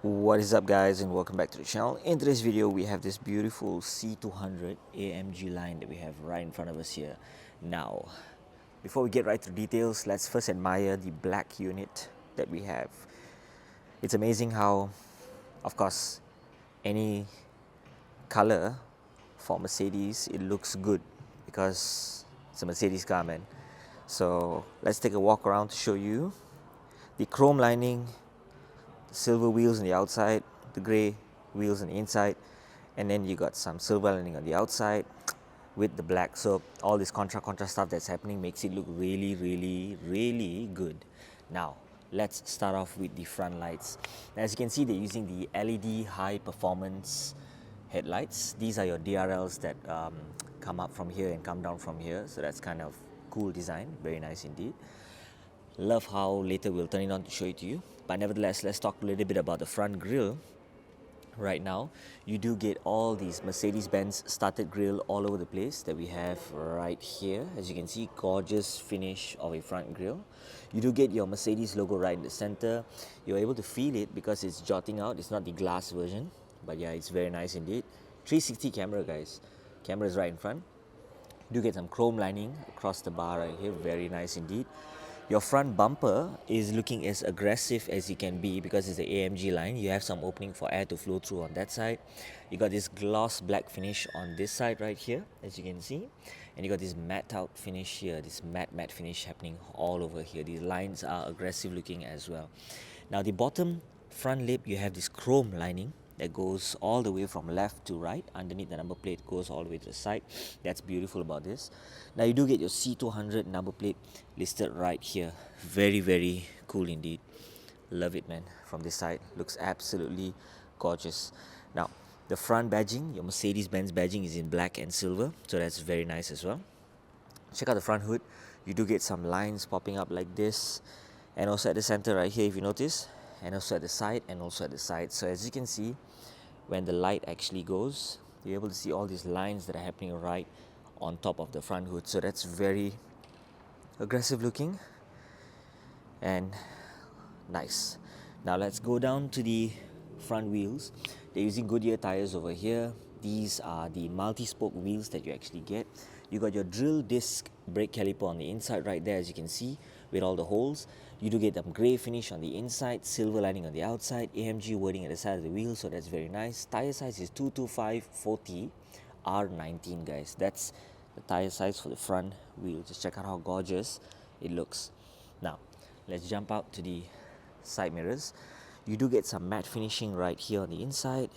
What is up, guys, and welcome back to the channel. In today's video we have this beautiful C200 AMG line that we have right in front of us here. Now, before we get right to details, let's first admire the black unit that we have. It's amazing how, of course, any color for Mercedes, it looks good because it's a Mercedes car, man. So let's take a walk around to show you the chrome lining, the silver wheels on the outside, the grey wheels on the inside, and then you got some silver lining on the outside with the black. So all this contra stuff that's happening makes it look really good. Now let's start off with the front lights. Now, as you can see, they're using the LED high performance headlights. These are your DRLs that come up from here and come down from here, so that's kind of cool design, very nice indeed. Love how later we'll turn it on to show it to you, but nevertheless, let's talk a little bit about the front grille. Right now, you do get all these Mercedes-Benz started grille all over the place that we have right here. As you can see, gorgeous finish of a front grille. You do get your Mercedes logo right in the center. You're able to feel it because it's jutting out. It's not the glass version, but yeah, it's very nice indeed. 360 camera, guys. Camera is right in front. You do get some chrome lining across the bar right here, very nice indeed. Your front bumper is looking as aggressive as it can be because it's the AMG line. You have some opening for air to flow through on that side. You got this gloss black finish on this side right here, as you can see. And you got this matte out finish here, this matte finish happening all over here. These lines are aggressive looking as well. Now the bottom front lip, you have this chrome lining that goes all the way from left to right. Underneath the number plate goes all the way to the side. That's beautiful about this. Now you do get your C200 number plate listed right here. Very cool indeed. Love it, man. From this side, looks absolutely gorgeous. Now the front badging, your Mercedes-Benz badging is in black and silver, so that's very nice as well. Check out the front hood. You do get some lines popping up like this, and also at the center right here, if you notice, and also at the side and also at the side. So as you can see, when the light actually goes, you're able to see all these lines that are happening right on top of the front hood. So that's very aggressive looking and nice. Now let's go down to the front wheels. They're using Goodyear tires over here. These are the multi-spoke wheels that you actually get. You got your drill disc brake caliper on the inside right there, as you can see, with all the holes. You do get the grey finish on the inside, silver lining on the outside, AMG wording at the side of the wheel, so that's very nice. Tire size is 225/40 R19, guys. That's the tire size for the front wheel. Just check out how gorgeous it looks. Now let's jump out to the side mirrors. You do get some matte finishing right here on the inside,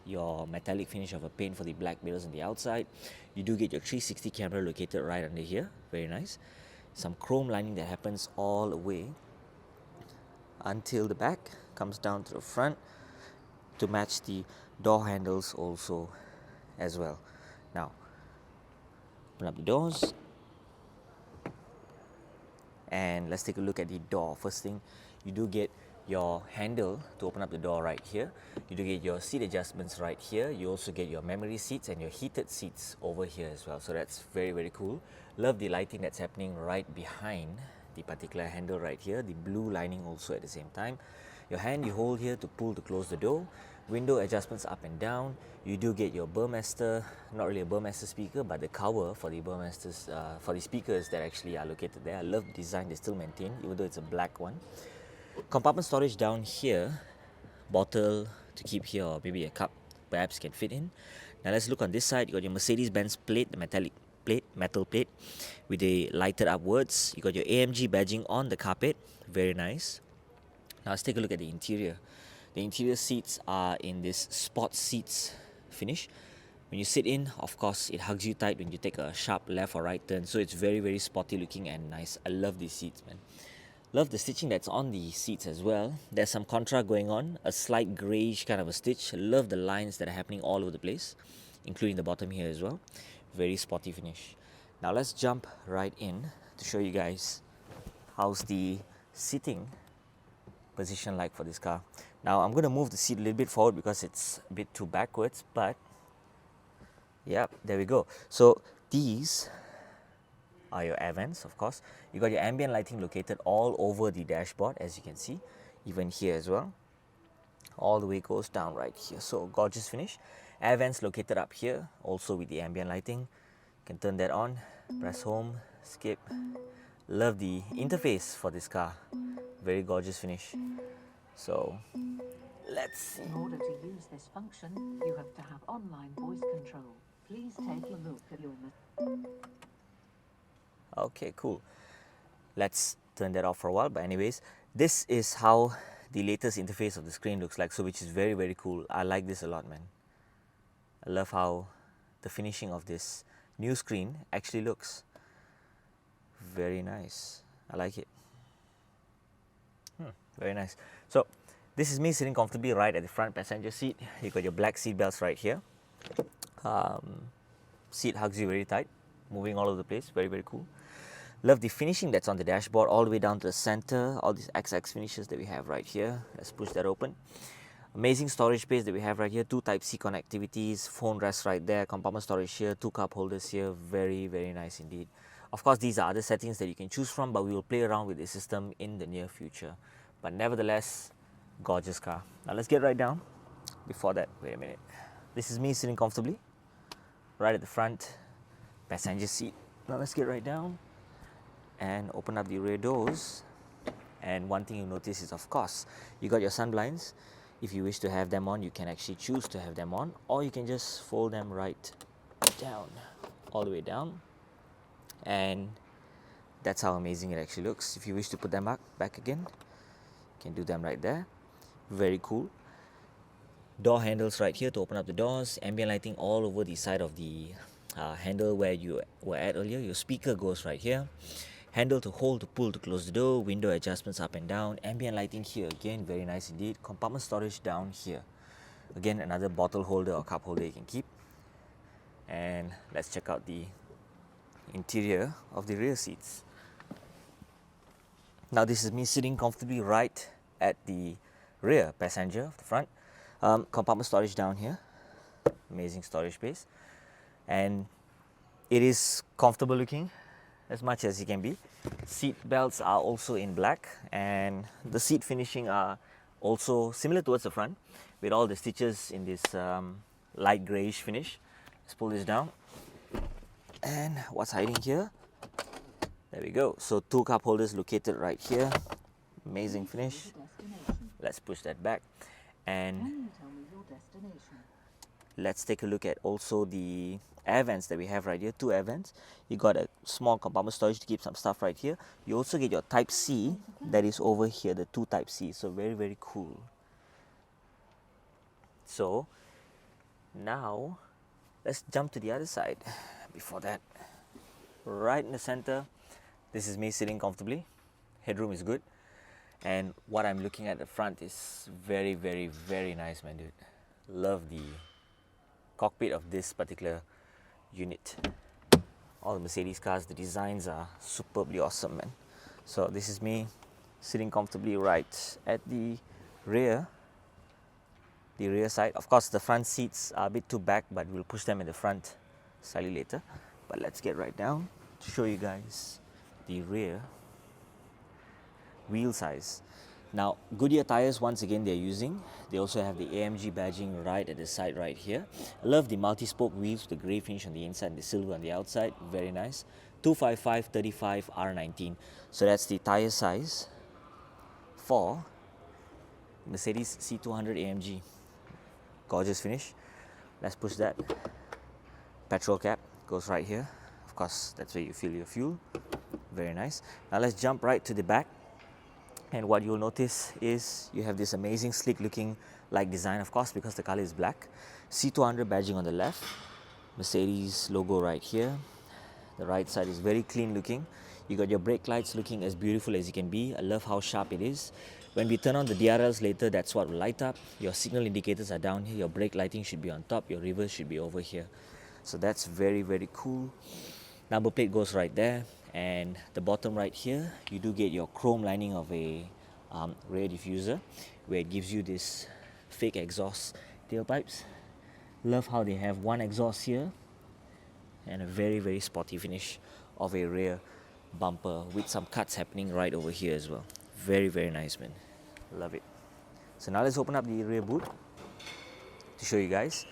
your metallic finish of a paint for the black mirrors on the outside. You do get your 360 camera located right under here, very nice. Some chrome lining that happens all the way until the back, comes down to the front to match the door handles also as well. Now open up the doors and let's take a look at the door. First thing, you do get your handle to open up the door right here. You do get your seat adjustments right here. You also get your memory seats and your heated seats over here as well. So that's very cool. Love the lighting that's happening right behind the particular handle right here. The blue lining also at the same time. Your hand you hold here to pull to close the door. Window adjustments up and down. You do get your Burmester, not really a Burmester speaker, but the cover for the Burmesters, for the speakers that actually are located there. I love the design they still maintain, even though it's a black one. Compartment storage down here, bottle to keep here, or maybe a cup perhaps can fit in. Now let's look on this side. You got your Mercedes-Benz plate, the metal plate with a lighted upwards. You got your AMG badging on the carpet, very nice. Now let's take a look at the interior. The interior seats are in this sport seats finish. When you sit in, of course, it hugs you tight when you take a sharp left or right turn. So it's very sporty looking and nice. I love these seats, man. Love the stitching that's on the seats as well. There's some contra going on, a slight greyish kind of a stitch. Love the lines that are happening all over the place, including the bottom here as well. Very sporty finish. Now let's jump right in to show you guys how's the seating position like for this car. Now I'm going to move the seat a little bit forward because it's a bit too backwards, but yeah, there we go. So these are your air vents, of course. You got your ambient lighting located all over the dashboard, as you can see, even here as well. all the way goes down right here. So gorgeous finish. Air vents located up here, also with the ambient lighting. You can turn that on, press home, skip. Love the interface for this car. Very gorgeous finish. So let's see. In order to use this function, you have to have online voice control. Please take a look at your... Okay, cool. Let's turn that off for a while. But anyways, this is how the latest interface of the screen looks like, so which is very, very cool. I like this a lot, man. I love how the finishing of this new screen actually looks. Very nice. I like it. Very nice. So this is me sitting comfortably right at the front passenger seat. You got your black seat belts right here. Seat hugs you very tight, moving all over the place. Very, very cool. Love the finishing that's on the dashboard all the way down to the center. All these XX finishes that we have right here. Let's push that open. Amazing storage space that we have right here. 2 Type-C connectivities, phone rest right there, compartment storage here, 2 cup holders here. Very, very nice indeed. Of course, these are other settings that you can choose from, but we will play around with the system in the near future. But nevertheless, gorgeous car. Now let's get right down. Before that, wait a minute. This is me sitting comfortably right at the front passenger seat. Now let's get right down and open up the rear doors. And one thing you notice is, of course, you got your sun blinds. If you wish to have them on, you can actually choose to have them on, or you can just fold them right down, all the way down. And that's how amazing it actually looks. If you wish to put them back again, you can do them right there. Very cool. Door handles right here to open up the doors. Ambient lighting all over the side of the handle where you were at earlier. Your speaker goes right here. Handle to hold, to pull, to close the door. Window adjustments up and down. Ambient lighting here again, very nice indeed. Compartment storage down here. Again, another bottle holder or cup holder you can keep. And let's check out the interior of the rear seats. Now this is me sitting comfortably right at the rear passenger of the front. Compartment storage down here. Amazing storage space. And it is comfortable looking as much as it can be. Seat belts are also in black, and the seat finishing are also similar towards the front with all the stitches in this light greyish finish. Let's pull this down. And what's hiding here? There we go. So 2 cup holders located right here. Amazing finish. Let's push that back. And let's take a look at also the air vents that we have right here. 2 air vents. You got a small compartment storage to keep some stuff right here. You also get your Type-C that is over here, the 2 Type-C. So very, very cool. So now let's jump to the other side. Before that, right in the center, this is me sitting comfortably. Headroom is good. And what I'm looking at the front is very, very, very nice, man, dude. Love the cockpit of this particular unit. All the Mercedes cars, the designs are superbly awesome, man. So this is me sitting comfortably right at the rear side. Of course, the front seats are a bit too back, but we'll push them in the front slightly later. But let's get right down to show you guys the rear wheel size. Now, Goodyear tires, once again, they're using. They also have the AMG badging right at the side right here. I love the multi-spoke wheels, the grey finish on the inside and the silver on the outside. Very nice. 255/35 R19. So that's the tire size for Mercedes C200 AMG. Gorgeous finish. Let's push that. Petrol cap goes right here. Of course, that's where you fill your fuel. Very nice. Now let's jump right to the back. And what you'll notice is you have this amazing sleek looking like design, of course, because the color is black. C200 badging on the left. Mercedes logo right here. The right side is very clean looking. You got your brake lights looking as beautiful as you can be. I love how sharp it is. When we turn on the DRLs later, that's what will light up. Your signal indicators are down here. Your brake lighting should be on top. Your reverse should be over here. So that's very, very cool. Number plate goes right there. And the bottom right here, you do get your chrome lining of a rear diffuser, where it gives you this fake exhaust tailpipes. Love how they have one exhaust here and a very, very sporty finish of a rear bumper with some cuts happening right over here as well. Very, very nice, man. Love it. So now let's open up the rear boot to show you guys.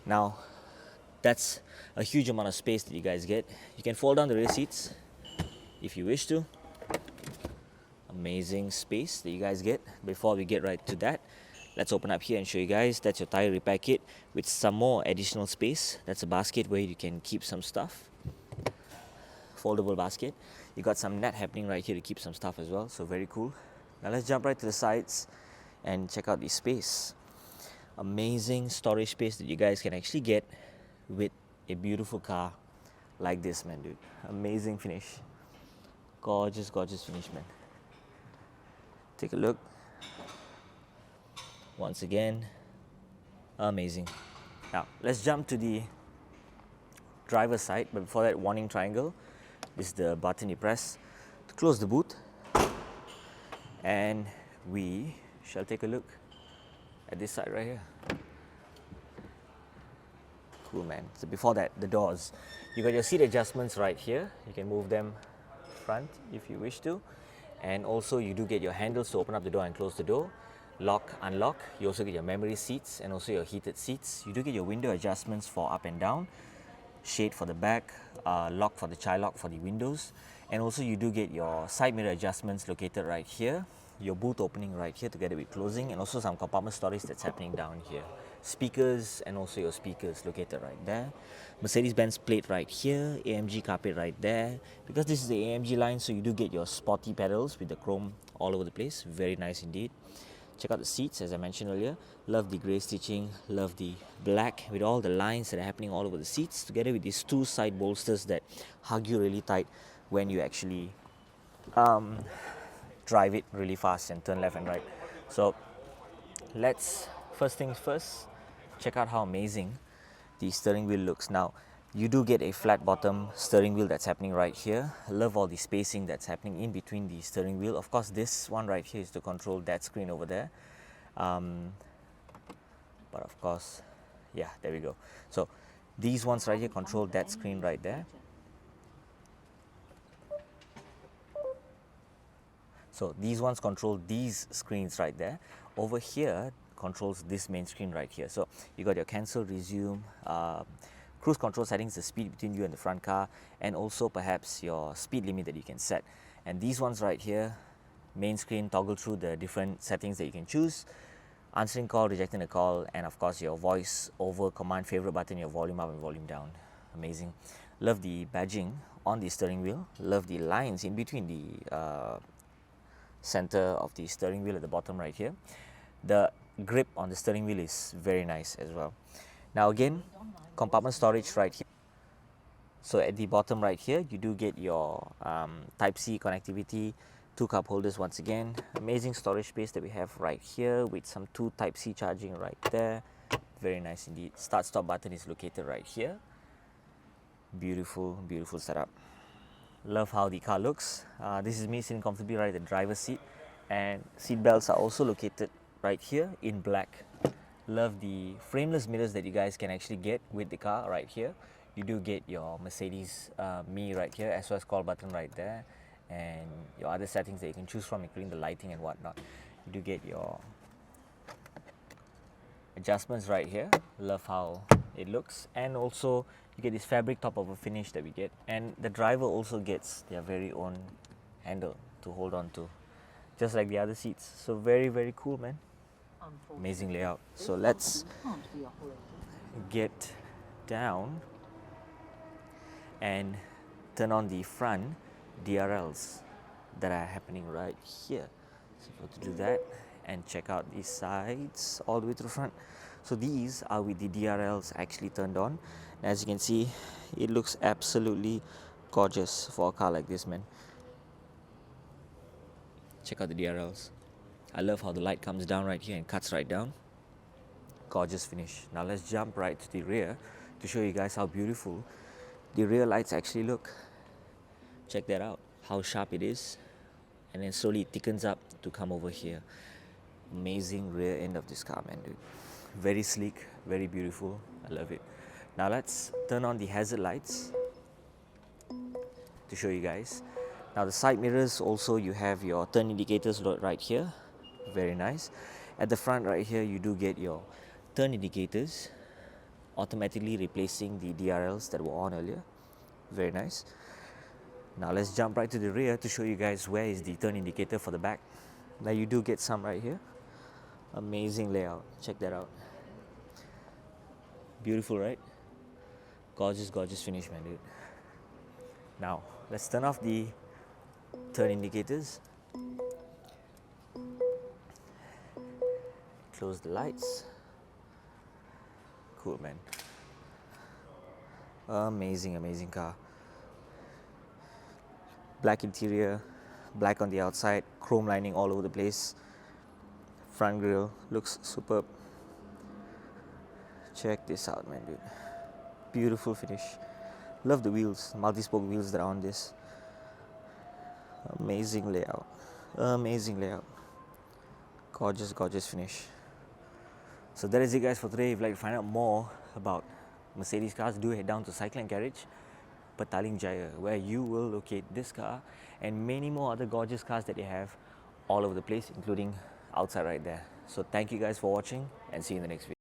Now that's a huge amount of space that you guys get. You can fold down the rear seats if you wish to. Amazing space that you guys get. Before we get right to that, let's open up here and show you guys. That's your tire repair kit with some more additional space. That's a basket where you can keep some stuff. Foldable basket. You got some net happening right here to keep some stuff as well, so very cool. Now let's jump right to the sides and check out the space. Amazing storage space that you guys can actually get with a beautiful car like this, man, dude. Amazing finish. Gorgeous, gorgeous finish, man. Take a look. Once again, amazing. Now let's jump to the driver's side, but before that, warning triangle. This is the button you press to close the boot, and we shall take a look at this side right here. Cool, man. So before that, the doors. You got your seat adjustments right here. You can move them front if you wish to, and also you do get your handles to open up the door and close the door. Lock, unlock. You also get your memory seats and also your heated seats. You do get your window adjustments for up and down, shade for the back, lock for the child lock for the windows, and also you do get your side mirror adjustments located right here, your boot opening right here together with closing, and also some compartment storage that's happening down here. Speakers and also your speakers located right there. Mercedes-Benz plate right here, AMG carpet right there. Because this is the AMG line, so you do get your sporty pedals with the chrome all over the place. Very nice indeed. Check out the seats, as I mentioned earlier. Love the grey stitching, love the black with all the lines that are happening all over the seats, together with these two side bolsters that hug you really tight when you actually drive it really fast and turn left and right. So let's, first things first, check out how amazing the steering wheel looks. Now, you do get a flat bottom steering wheel that's happening right here. I love all the spacing that's happening in between the steering wheel. Of course, this one right here is to control that screen over there. But of course, yeah, there we go. So these ones right here control that screen right there. So these ones control these screens right there. Over here controls this main screen right here. So you got your cancel, resume, cruise control settings, the speed between you and the front car, and also perhaps your speed limit that you can set. And these ones right here, main screen, toggle through the different settings that you can choose. Answering call, rejecting a call, and of course your voice over command favorite button, your volume up and volume down. Amazing. Love the badging on the steering wheel. Love the lines in between the center of the steering wheel at the bottom right here. The grip on the steering wheel is very nice as well. Now again, compartment storage right here. So at the bottom right here, you do get your Type-C connectivity, 2 cup holders once again. Amazing storage space that we have right here with some 2 Type-C charging right there. Very nice indeed. Start stop button is located right here. Beautiful, beautiful setup. Love how the car looks. This is me sitting comfortably right at the driver's seat, and seat belts are also located right here in black. Love the frameless mirrors that you guys can actually get with the car right here. You do get your Mercedes Me right here, as well as call button right there, and your other settings that you can choose from, including the lighting and whatnot. You do get your adjustments right here. Love how it looks, and also you get this fabric top of a finish that we get, and the driver also gets their very own handle to hold on to, just like the other seats. So very, very cool, man. Amazing layout. So let's get down and turn on the front DRLs that are happening right here. So go to do that and check out these sides all the way to the front. So these are with the DRLs actually turned on. As you can see, it looks absolutely gorgeous for a car like this, man. Check out the DRLs. I love how the light comes down right here and cuts right down. Gorgeous finish. Now let's jump right to the rear to show you guys how beautiful the rear lights actually look. Check that out, how sharp it is, and then slowly it thickens up to come over here. Amazing rear end of this car, man, dude. Very sleek, very beautiful. I love it. Now let's turn on the hazard lights to show you guys. Now the side mirrors also, you have your turn indicators right here. Very nice. At the front right here, you do get your turn indicators, automatically replacing the DRLs that were on earlier. Very nice. Now let's jump right to the rear to show you guys where is the turn indicator for the back. Now you do get some right here. Amazing layout. Check that out. Beautiful, right? Gorgeous, gorgeous finish, man, dude. Now let's turn off the turn indicators. Close the lights. Cool, man. Amazing, amazing car. Black interior, black on the outside, chrome lining all over the place. Front grille looks superb. Check this out, man, dude. Beautiful finish. Love the wheels, multi-spoke wheels that are on this. Amazing layout. Amazing layout. Gorgeous, gorgeous finish. So that is it, guys, for today. If you'd like to find out more about Mercedes cars, do head down to Cycling Garage, Petaling Jaya, where you will locate this car and many more other gorgeous cars that they have all over the place, including outside right there. So thank you guys for watching and see you in the next video.